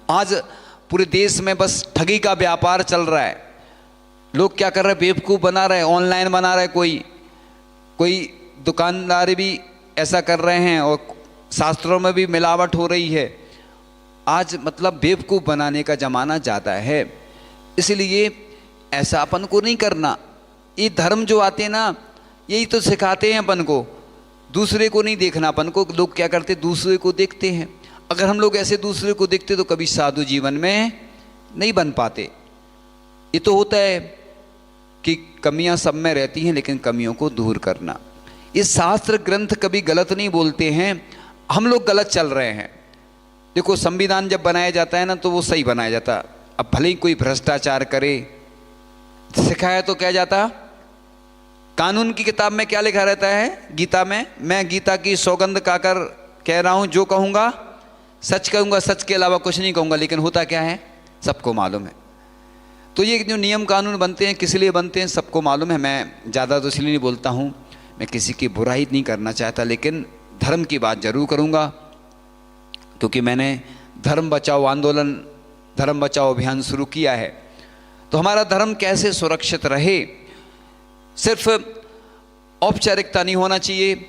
आज पूरे देश में बस ठगी का व्यापार चल रहा है। लोग क्या कर रहे हैं, बेवकूफ़ बना रहे हैं, ऑनलाइन बना रहे हैं, कोई दुकानदार भी ऐसा कर रहे हैं और शास्त्रों में भी मिलावट हो रही है। आज मतलब बेवकूफ़ बनाने का ज़माना ज़्यादा है, इसलिए ऐसा अपन को नहीं करना। ये धर्म जो आते हैं ना, यही तो सिखाते हैं अपन को, दूसरे को नहीं देखना अपन को। लोग क्या करते, दूसरे को देखते हैं। अगर हम लोग ऐसे दूसरे को देखते तो कभी साधु जीवन में नहीं बन पाते। ये तो होता है कि कमियां सब में रहती हैं, लेकिन कमियों को दूर करना। ये शास्त्र ग्रंथ कभी गलत नहीं बोलते हैं, हम लोग गलत चल रहे हैं। देखो, संविधान जब बनाया जाता है ना तो वो सही बनाया जाता। अब भले ही कोई भ्रष्टाचार करे, सिखाया तो क्या जाता, कानून की किताब में क्या लिखा रहता है, गीता में, मैं गीता की सौगंध खाकर कह रहा हूं, जो कहूंगा सच कहूंगा, सच के अलावा कुछ नहीं कहूंगा। लेकिन होता क्या है, सबको मालूम है। तो ये जो नियम कानून बनते हैं किस लिए बनते हैं सबको मालूम है। मैं ज़्यादा तो इसलिए नहीं बोलता हूँ, मैं किसी की बुराई नहीं करना चाहता, लेकिन धर्म की बात जरूर करूँगा, क्योंकि मैंने धर्म बचाओ आंदोलन, धर्म बचाओ अभियान शुरू किया है। तो हमारा धर्म कैसे सुरक्षित रहे, सिर्फ औपचारिकता नहीं होना चाहिए,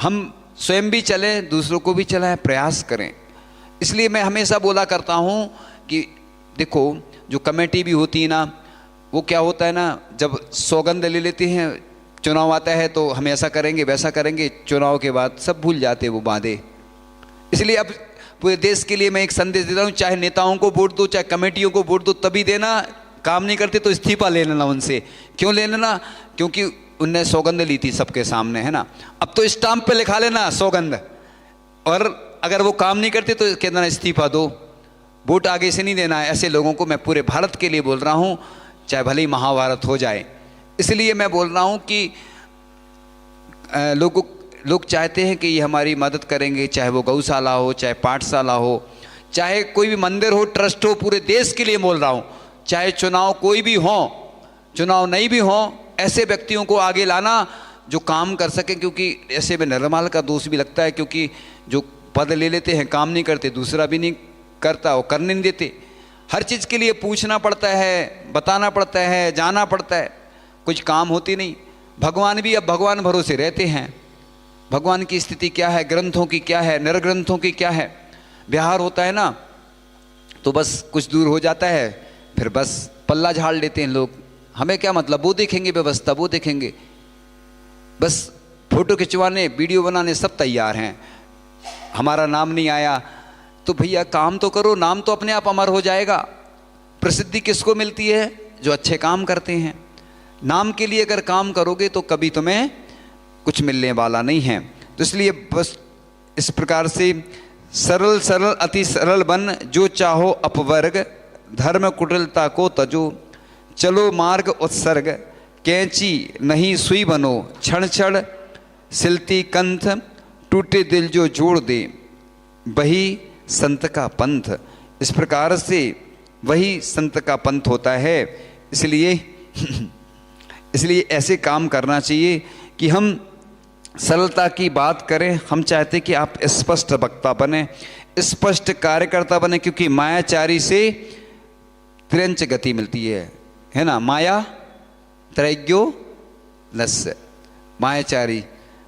हम स्वयं भी चलें, दूसरों को भी चलाएं, प्रयास करें। इसलिए मैं हमेशा बोला करता हूँ कि देखो, जो कमेटी भी होती है ना, वो क्या होता है ना, जब सौगंध ले लेते हैं, चुनाव आता है तो हम ऐसा करेंगे वैसा करेंगे, चुनाव के बाद सब भूल जाते वो वादे। इसलिए अब पूरे देश के लिए मैं एक संदेश देता हूँ, चाहे नेताओं को वोट दो, चाहे कमेटियों को वोट दो, तभी देना। काम नहीं करते तो इस्तीफा ले लेना उनसे। क्यों ले लेना, क्योंकि उनने सौगंध ली थी सबके सामने, है ना। अब तो स्टाम्प पे लिखा लेना सौगंध, और अगर वो काम नहीं करते तो कहना इस्तीफा दो, वोट आगे से नहीं देना है। ऐसे लोगों को मैं पूरे भारत के लिए बोल रहा हूँ, चाहे भले ही महाभारत हो जाए। इसलिए मैं बोल रहा हूँ कि लोग चाहते हैं कि ये हमारी मदद करेंगे, चाहे वो गौशाला हो, चाहे पाठशाला हो, चाहे कोई भी मंदिर हो, ट्रस्ट हो, पूरे देश के लिए बोल रहा हूँ। चाहे चुनाव कोई भी हो, चुनाव नहीं भी हो, ऐसे व्यक्तियों को आगे लाना जो काम कर सके। क्योंकि ऐसे में निर्माल का दोष भी लगता है, क्योंकि जो पद ले लेते हैं काम नहीं करते, दूसरा भी नहीं करता, वो करने नहीं देते। हर चीज़ के लिए पूछना पड़ता है, बताना पड़ता है, जाना पड़ता है, कुछ काम होती नहीं। भगवान भी अब भगवान भरोसे रहते हैं, भगवान की स्थिति क्या है, ग्रंथों की क्या है, निर्ग्रंथों की क्या है। व्यवहार होता है ना, तो बस कुछ दूर हो जाता है, फिर बस पल्ला झाड़ लेते हैं लोग। हमें क्या मतलब, वो देखेंगे व्यवस्था, वो देखेंगे, बस फोटो खिंचवाने, वीडियो बनाने सब तैयार हैं। हमारा नाम नहीं आया तो भैया काम तो करो, नाम तो अपने आप अमर हो जाएगा। प्रसिद्धि किसको मिलती है, जो अच्छे काम करते हैं। नाम के लिए अगर काम करोगे तो कभी तुम्हें कुछ मिलने वाला नहीं है। तो इसलिए बस इस प्रकार से सरल सरल अति सरल बन, जो चाहो अपवर्ग, धर्म कुटिलता को तजो, चलो मार्ग उत्सर्ग, कैंची नहीं सुई बनो, क्षण क्षण सिलती कंथ, टूटे दिल जो जोड़ दे, वही संत का पंथ। इस प्रकार से वही संत का पंथ होता है। इसलिए ऐसे काम करना चाहिए कि हम सरलता की बात करें। हम चाहते कि आप स्पष्ट वक्ता बने, स्पष्ट कार्यकर्ता बने, क्योंकि मायाचारी से त्रिंच गति मिलती है ना। माया त्रैज्ञो लस्य, मायाचारी।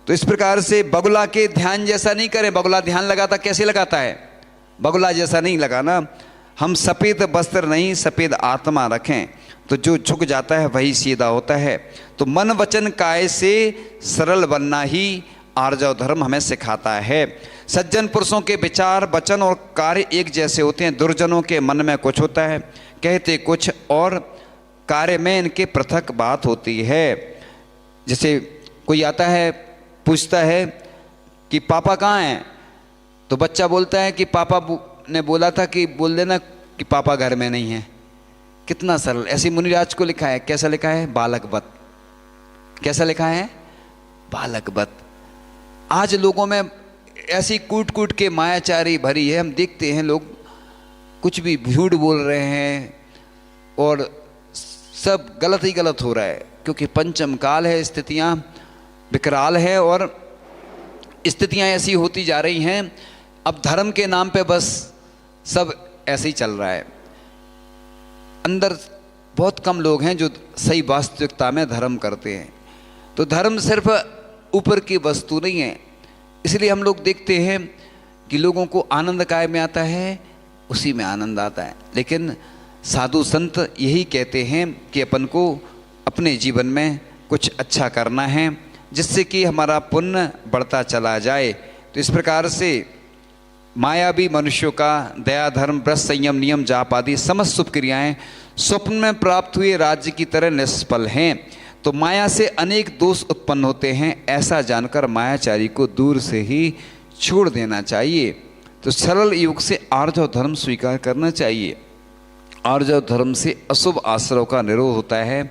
तो इस प्रकार से बगुला के ध्यान जैसा नहीं करें। बगुला ध्यान लगाता कैसे लगाता है, बगुला जैसा नहीं लगाना। हम सफ़ेद वस्त्र नहीं, सफ़ेद आत्मा रखें, तो जो झुक जाता है वही सीधा होता है। तो मन वचन काय से सरल बनना ही आर्जव धर्म हमें सिखाता है। सज्जन पुरुषों के विचार, वचन और कार्य एक जैसे होते हैं। दुर्जनों के मन में कुछ होता है, कहते कुछ और कार्य में इनके पृथक बात होती है। जैसे कोई आता है, पूछता है कि पापा कहाँ हैं, तो बच्चा बोलता है कि पापा ने बोला था कि बोल देना कि पापा घर में नहीं है। कितना सरल। ऐसे मुनिराज को लिखा है, कैसा लिखा है, बालकवत। कैसा लिखा है, बालकवत। आज लोगों में ऐसी कूट कूट के मायाचारी भरी है। हम देखते हैं लोग कुछ भी झूठ बोल रहे हैं और सब गलत ही गलत हो रहा है, क्योंकि पंचम काल है, स्थितियां विकराल है और स्थितियां ऐसी होती जा रही हैं। अब धर्म के नाम पे बस सब ऐसे ही चल रहा है। अंदर बहुत कम लोग हैं जो सही वास्तविकता में धर्म करते हैं। तो धर्म सिर्फ ऊपर की वस्तु नहीं है। इसलिए हम लोग देखते हैं कि लोगों को आनंद काय में आता है, उसी में आनंद आता है। लेकिन साधु संत यही कहते हैं कि अपन को अपने जीवन में कुछ अच्छा करना है, जिससे कि हमारा पुण्य बढ़ता चला जाए। तो इस प्रकार से मायावी मनुष्यों का दया, धर्म, व्रत, संयम, नियम, जाप आदि समस्त शुभ क्रियाएं स्वप्न में प्राप्त हुए राज्य की तरह निष्फल हैं। तो माया से अनेक दोष उत्पन्न होते हैं, ऐसा जानकर मायाचारी को दूर से ही छोड़ देना चाहिए। तो सरल युग से आर्जव धर्म स्वीकार करना चाहिए। आर्जव धर्म से अशुभ आश्रव का निरोध होता है,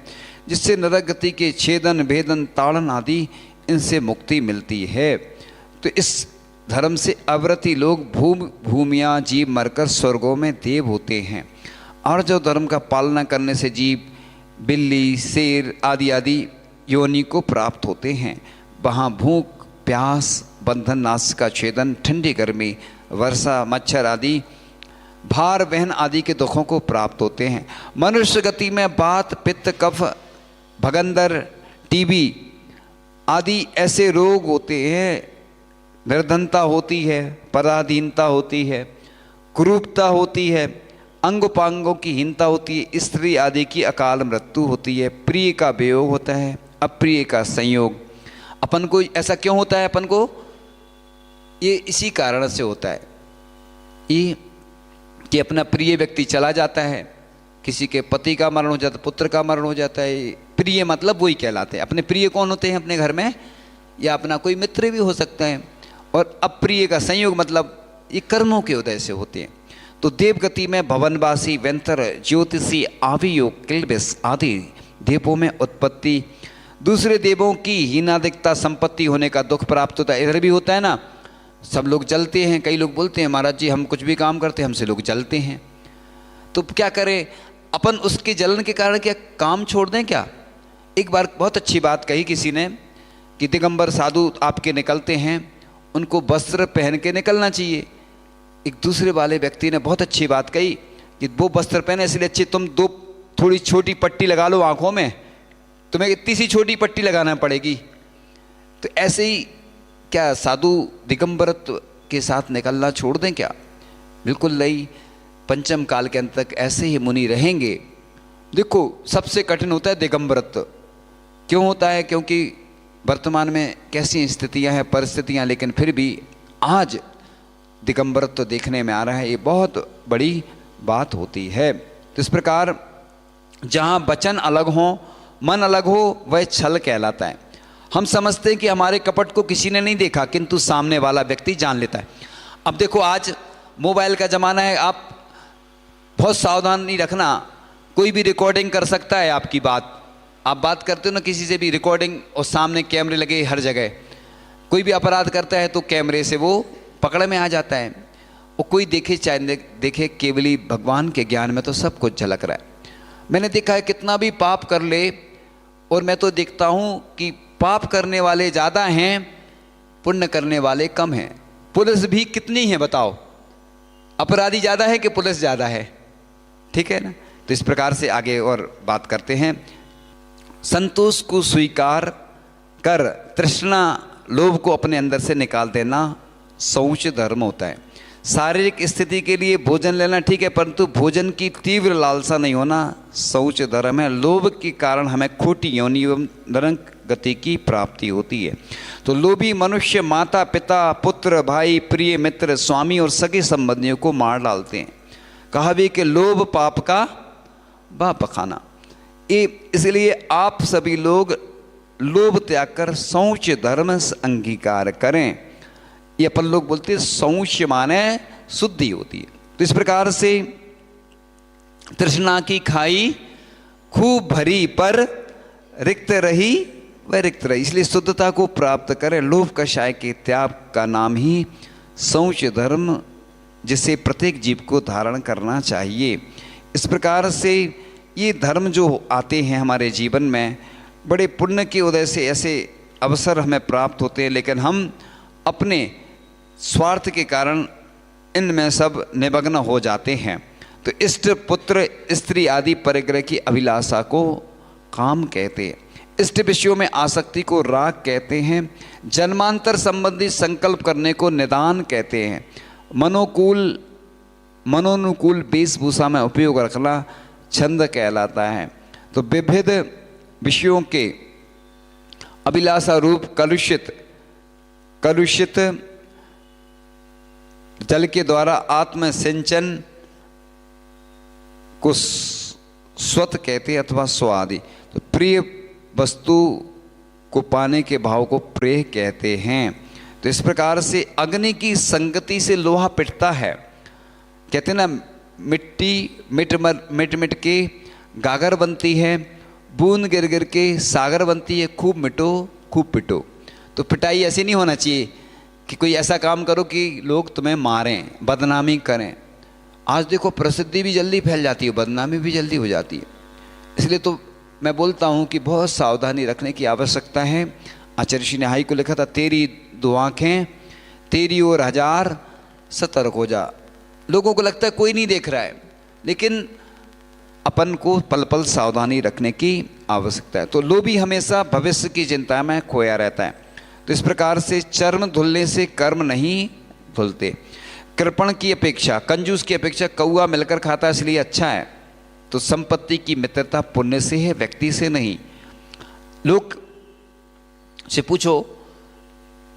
जिससे नरक गति के छेदन, भेदन, ताड़न आदि इनसे मुक्ति मिलती है। तो इस धर्म से अव्रती लोग भूमियाँ जीव मरकर स्वर्गों में देव होते हैं। आर्जव धर्म का पालना करने से जीव बिल्ली, शेर आदि आदि योनि को प्राप्त होते हैं। वहाँ भूख, प्यास, बंधन, नाश का छेदन, ठंडी गर्मी, वर्षा, मच्छर आदि भार वहन आदि के दुखों को प्राप्त होते हैं। मनुष्य गति में वात, पित्त, कफ, भगंदर, टीबी आदि ऐसे रोग होते हैं। निर्धनता होती है, पराधीनता होती है, कुरूपता होती है, अंगोपांगों की हीनता होती है, स्त्री आदि की अकाल मृत्यु होती है, प्रिय का वियोग होता है, अप्रिय का संयोग। अपन को ऐसा क्यों होता है? अपन को ये इसी कारण से होता है ये कि अपना प्रिय व्यक्ति चला जाता है, किसी के पति का मरण हो जाता है, पुत्र का मरण हो जाता है। प्रिय मतलब वही कहलाते हैं। अपने प्रिय कौन होते हैं अपने घर में? या अपना कोई मित्र भी हो सकता है। और अप्रिय का संयोग मतलब ये कर्मों के उदय से होते हैं। तो देवगति में भवनवासी, व्यंतर, ज्योतिषी, आवियोग, किल्बिष आदि देवों में उत्पत्ति, दूसरे देवों की हीनादिकता, संपत्ति होने का दुख प्राप्त होता है। इधर भी होता है ना, सब लोग जलते हैं। कई लोग बोलते हैं महाराज जी हम कुछ भी काम करते हैं हमसे लोग जलते हैं। तो क्या करें? अपन उसके जलन के कारण क्या काम छोड़ दें क्या? एक बार बहुत अच्छी बात कही किसी ने कि दिगंबर साधु आपके निकलते हैं, उनको वस्त्र पहन के निकलना चाहिए। एक दूसरे वाले व्यक्ति ने बहुत अच्छी बात कही कि वो वस्त्र पहने इसलिए अच्छे, तुम दो थोड़ी छोटी पट्टी लगा लो आंखों में, तुम्हें इतनी सी छोटी पट्टी लगाना पड़ेगी। तो ऐसे ही क्या साधु दिगंबरत्व के साथ निकलना छोड़ दें क्या? बिल्कुल नहीं। पंचम काल के अंत तक ऐसे ही मुनि रहेंगे। देखो सबसे कठिन होता है दिगंबरत्व। क्यों होता है? क्योंकि वर्तमान में कैसी स्थितियां हैं, परिस्थितियां, लेकिन फिर भी आज दिगंबरत्व देखने में आ रहा है। ये बहुत बड़ी बात होती है। तो इस प्रकार जहाँ वचन अलग हो, मन अलग हो, वह छल कहलाता है। हम समझते हैं कि हमारे कपट को किसी ने नहीं देखा, किंतु सामने वाला व्यक्ति जान लेता है। अब देखो आज मोबाइल का ज़माना है, आप बहुत सावधानी रखना। कोई भी रिकॉर्डिंग कर सकता है आपकी बात। आप बात करते हो ना किसी से भी, रिकॉर्डिंग, और सामने कैमरे लगे हर जगह। कोई भी अपराध करता है तो कैमरे से वो पकड़ में आ जाता है। और कोई देखे चाहे देखे, केवली भगवान के ज्ञान में तो सब कुछ झलक रहा है। मैंने देखा है कितना भी पाप कर ले, और मैं तो देखता हूँ कि पाप करने वाले ज़्यादा हैं, पुण्य करने वाले कम हैं। पुलिस भी कितनी है बताओ? अपराधी ज़्यादा है कि पुलिस ज़्यादा है? ठीक है ना। तो इस प्रकार से आगे और बात करते हैं। संतोष को स्वीकार कर तृष्णा, लोभ को अपने अंदर से निकाल देना शौच धर्म होता है। शारीरिक स्थिति के लिए भोजन लेना ठीक है, परंतु भोजन की तीव्र लालसा नहीं होना शौच धर्म है। लोभ के कारण हमें खोटी योनि एवं नरक गति की प्राप्ति होती है। तो लोभी मनुष्य माता, पिता, पुत्र, भाई, प्रिय मित्र, स्वामी और सगे संबंधियों को मार डालते हैं। कहा भी कि लोभ पाप का बाप खाना। इसलिए आप सभी लोग लोभ त्याग कर शौच धर्म से अंगीकार करें। ये अपन लोग बोलते हैं शौच माने शुद्धि होती है। तो इस प्रकार से तृष्णा की खाई खूब भरी, पर रिक्त रही वह रिक्त रही। इसलिए शुद्धता को प्राप्त करें। लोभ कषाय के त्याग का नाम ही शौच धर्म, जिसे प्रत्येक जीव को धारण करना चाहिए। इस प्रकार से ये धर्म जो आते हैं हमारे जीवन में, बड़े पुण्य के उदय से ऐसे अवसर हमें प्राप्त होते हैं, लेकिन हम अपने स्वार्थ के कारण इनमें सब निमग्न हो जाते हैं। तो इष्ट, पुत्र, स्त्री आदि परिग्रह की अभिलाषा को काम कहते हैं। इष्ट विषयों में आसक्ति को राग कहते हैं। जन्मांतर संबंधी संकल्प करने को निदान कहते हैं। मनोनुकूल वेशभूषा में उपयोग रखना छंद कहलाता है। तो विविध विषयों के अभिलाषा रूप कलुषित जल के द्वारा आत्म सिंचन को स्वत कहते हैं अथवा स्वादि। तो प्रिय वस्तु को पाने के भाव को प्रेय कहते हैं। तो इस प्रकार से अग्नि की संगति से लोहा पिटता है। कहते हैं ना, मिट्टी मिट के गागर बनती है, बूंद गिर गिर के सागर बनती है। खूब मिटो खूब पिटो। तो पिटाई ऐसी नहीं होना चाहिए कि कोई ऐसा काम करो कि लोग तुम्हें मारें, बदनामी करें। आज देखो प्रसिद्धि भी जल्दी फैल जाती है, बदनामी भी जल्दी हो जाती है। इसलिए तो मैं बोलता हूँ कि बहुत सावधानी रखने की आवश्यकता है। आचार्य श्री ने हाई को लिखा था, तेरी दो आँखें तेरी ओर हजार, सतर्क हो जा। लोगों को लगता है कोई नहीं देख रहा है, लेकिन अपन को पल पल सावधानी रखने की आवश्यकता है। तो लोभी हमेशा भविष्य की चिंता में खोया रहता है। तो इस प्रकार से चर्म धुलने से कर्म नहीं धुलते। कृपण की अपेक्षा, कंजूस की अपेक्षा कौआ मिलकर खाता इसलिए अच्छा है। तो संपत्ति की मित्रता पुण्य से है, व्यक्ति से नहीं। लोग से पूछो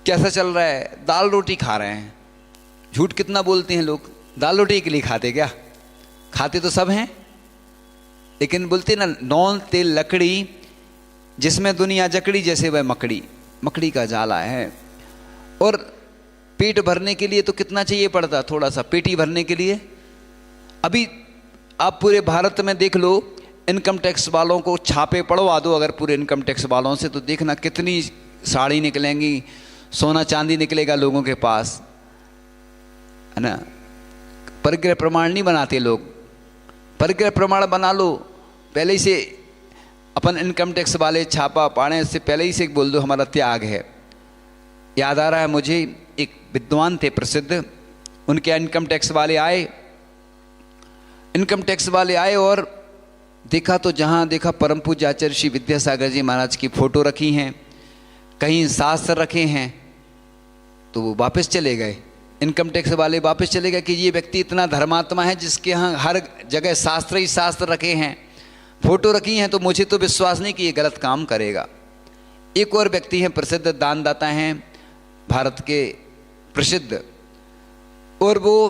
कैसा चल रहा है, दाल रोटी खा रहे हैं। झूठ कितना बोलते हैं लोग, दाल रोटी के लिए खाते क्या? खाते तो सब हैं, लेकिन बोलते ना, नौन तेल लकड़ी जिसमें दुनिया जकड़ी, जैसे वह मकड़ी का जाला है। और पेट भरने के लिए तो कितना चाहिए पड़ता, थोड़ा सा पेटी भरने के लिए। अभी आप पूरे भारत में देख लो, इनकम टैक्स वालों को छापे पड़वा दो अगर पूरे इनकम टैक्स वालों से, तो देखना कितनी साड़ी निकलेंगी, सोना चांदी निकलेगा लोगों के पास, है ना। परिग्रह प्रमाण नहीं बनाते लोग। परिग्रह प्रमाण बना लो पहले ही से। अपन इनकम टैक्स वाले छापा पाने से पहले ही से बोल दो हमारा त्याग है। याद आ रहा है मुझे, एक विद्वान थे प्रसिद्ध, उनके इनकम टैक्स वाले आए और देखा तो जहाँ देखा परम पूज्य आचार्य श्री विद्यासागर जी महाराज की फोटो रखी हैं, कहीं शास्त्र रखे हैं। तो वो वापस चले गए, इनकम टैक्स वाले वापस चले गए कि ये व्यक्ति इतना धर्मात्मा है जिसके यहाँ हर जगह शास्त्र ही शास्त्र रखे हैं, फोटो रखी हैं, तो मुझे तो विश्वास नहीं कि ये गलत काम करेगा। एक और व्यक्ति हैं, प्रसिद्ध दानदाता हैं, भारत के प्रसिद्ध, और वो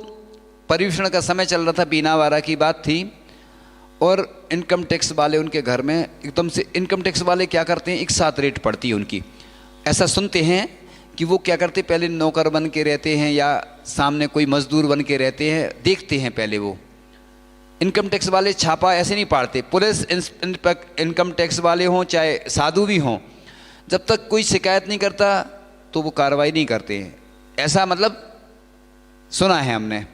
पर्यूषण का समय चल रहा था, बीनावारा की बात थी, और इनकम टैक्स वाले उनके घर में एकदम से, इनकम टैक्स वाले क्या करते हैं, एक साथ रेट पड़ती है उनकी। ऐसा सुनते हैं कि वो क्या करते, पहले नौकर बन के रहते हैं या सामने कोई मजदूर बन के रहते हैं, देखते हैं पहले वो। इनकम टैक्स वाले छापा ऐसे नहीं पाड़ते, पुलिस इनकम टैक्स वाले हों चाहे साधु भी हों, जब तक कोई शिकायत नहीं करता तो वो कार्रवाई नहीं करते हैं। ऐसा मतलब सुना है हमने,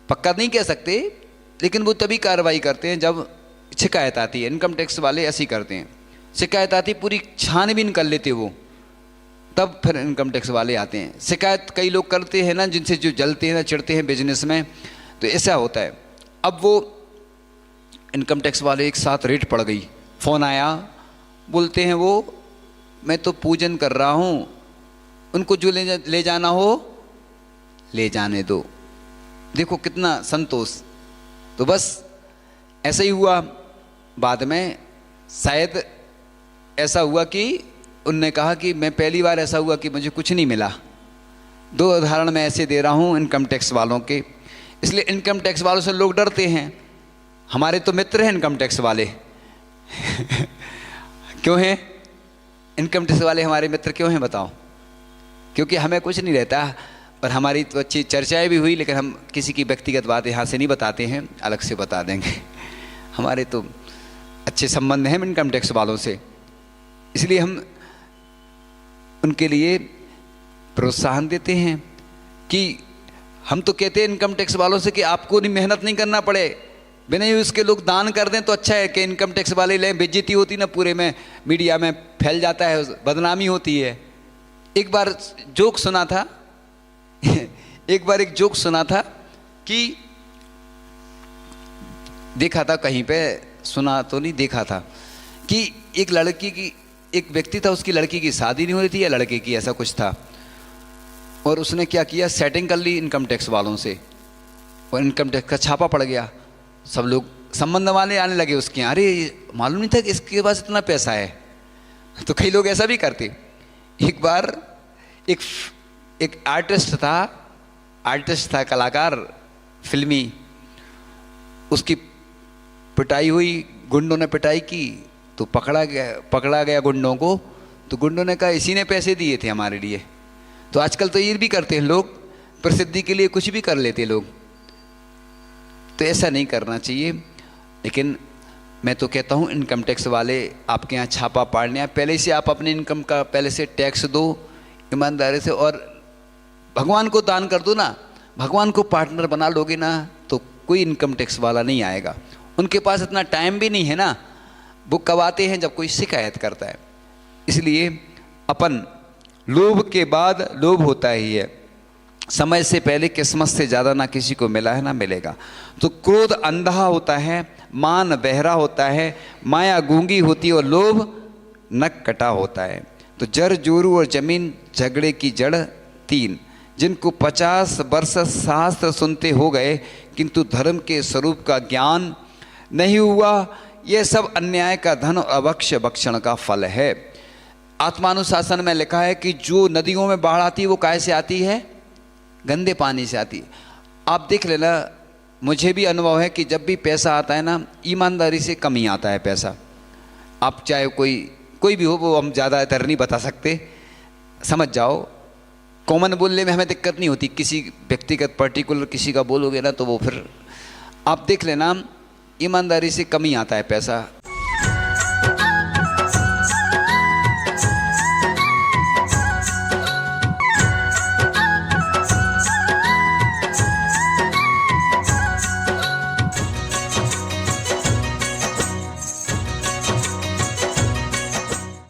पक्का नहीं कह सकते, लेकिन वो तभी कार्रवाई करते हैं जब शिकायत आती है। इनकम टैक्स वाले ऐसे ही करते हैं, शिकायत आती पूरी छानबीन कर लेते वो, तब फिर इनकम टैक्स वाले आते हैं। शिकायत कई लोग करते हैं ना, जिनसे जो जलते हैं ना, चिढ़ते हैं बिजनेस में, तो ऐसा होता है। अब वो इनकम टैक्स वाले एक साथ रेट पड़ गई, फ़ोन आया, बोलते हैं वो मैं तो पूजन कर रहा हूँ, उनको जो ले जाना हो ले जाने दो। देखो कितना संतोष। तो बस ऐसा ही हुआ। बाद में शायद ऐसा हुआ कि उनने कहा कि मैं पहली बार ऐसा हुआ कि मुझे कुछ नहीं मिला। दो उदाहरण मैं ऐसे दे रहा हूँ इनकम टैक्स वालों के। इसलिए इनकम टैक्स वालों से लोग डरते हैं। हमारे तो मित्र हैं इनकम टैक्स वाले क्यों हैं इनकम टैक्स वाले हमारे मित्र क्यों हैं बताओ? क्योंकि हमें कुछ नहीं रहता, और हमारी तो अच्छी चर्चाएं भी हुई, लेकिन हम किसी की व्यक्तिगत बात यहाँ से नहीं बताते हैं, अलग से बता देंगे। हमारे तो अच्छे संबंध हैं इनकम टैक्स वालों से, इसलिए हम उनके लिए प्रोत्साहन देते हैं कि हम तो कहते हैं इनकम टैक्स वालों से कि आपको नहीं मेहनत नहीं करना पड़े, बिना ही उसके लोग दान कर दें तो अच्छा है। कि इनकम टैक्स वाले लें, बेइज्जती होती ना, पूरे में मीडिया में फैल जाता है, बदनामी होती है। एक बार जोक सुना था एक बार एक जोक सुना था कि देखा था कहीं पे, सुना तो नहीं, देखा था कि एक लड़की की, एक व्यक्ति था, उसकी लड़की की शादी नहीं हो रही थी या लड़के की, ऐसा कुछ था। और उसने क्या किया, सेटिंग कर ली इनकम टैक्स वालों से, और इनकम टैक्स का छापा पड़ गया। सब लोग संबंध वाले आने लगे उसके यहाँ, अरे मालूम नहीं था कि इसके पास इतना पैसा है। तो कई लोग ऐसा भी करते। एक बार एक आर्टिस्ट था, कलाकार फिल्मी, उसकी पिटाई हुई, गुंडों ने पिटाई की, तो पकड़ा गया गुंडों को। तो गुंडों ने कहा इसी ने पैसे दिए थे हमारे लिए। तो आजकल तो ये भी करते हैं लोग, प्रसिद्धि के लिए कुछ भी कर लेते लोग। तो ऐसा नहीं करना चाहिए। लेकिन मैं तो कहता हूँ इनकम टैक्स वाले आपके यहाँ छापा पाड़ने हैं, पहले से आप अपने इनकम का पहले से टैक्स दो ईमानदारी से, और भगवान को दान कर दो ना। भगवान को पार्टनर बना लोगे ना तो कोई इनकम टैक्स वाला नहीं आएगा। उनके पास इतना टाइम भी नहीं है ना, वो कब आते हैं जब कोई शिकायत करता है। इसलिए अपन लोभ के बाद लोभ होता ही है, समय से पहले किस्मत से ज़्यादा ना किसी को मिला है ना मिलेगा। तो क्रोध अंधा होता है, मान बहरा होता है, माया गूंगी होती है और लोभ नक कटा होता है। तो जड़ जोरू और जमीन झगड़े की जड़ तीन, जिनको 50 वर्ष शास्त्र सुनते हो गए किंतु धर्म के स्वरूप का ज्ञान नहीं हुआ, यह सब अन्याय का धन और अभक्ष्य भक्षण का फल है। आत्मानुशासन में लिखा है कि जो नदियों में बाढ़ आती है वो काहे से आती है, गंदे पानी से आती है। आप देख लेना, मुझे भी अनुभव है कि जब भी पैसा आता है ना, ईमानदारी से कम ही आता है पैसा। आप चाहे कोई भी हो, वो हम ज़्यादातर नहीं बता सकते, समझ जाओ। कॉमन बोलने में हमें दिक्कत नहीं होती, किसी व्यक्तिगत पर्टिकुलर किसी का बोलोगे ना तो वो फिर आप देख लेना ईमानदारी से कम ही आता है पैसा।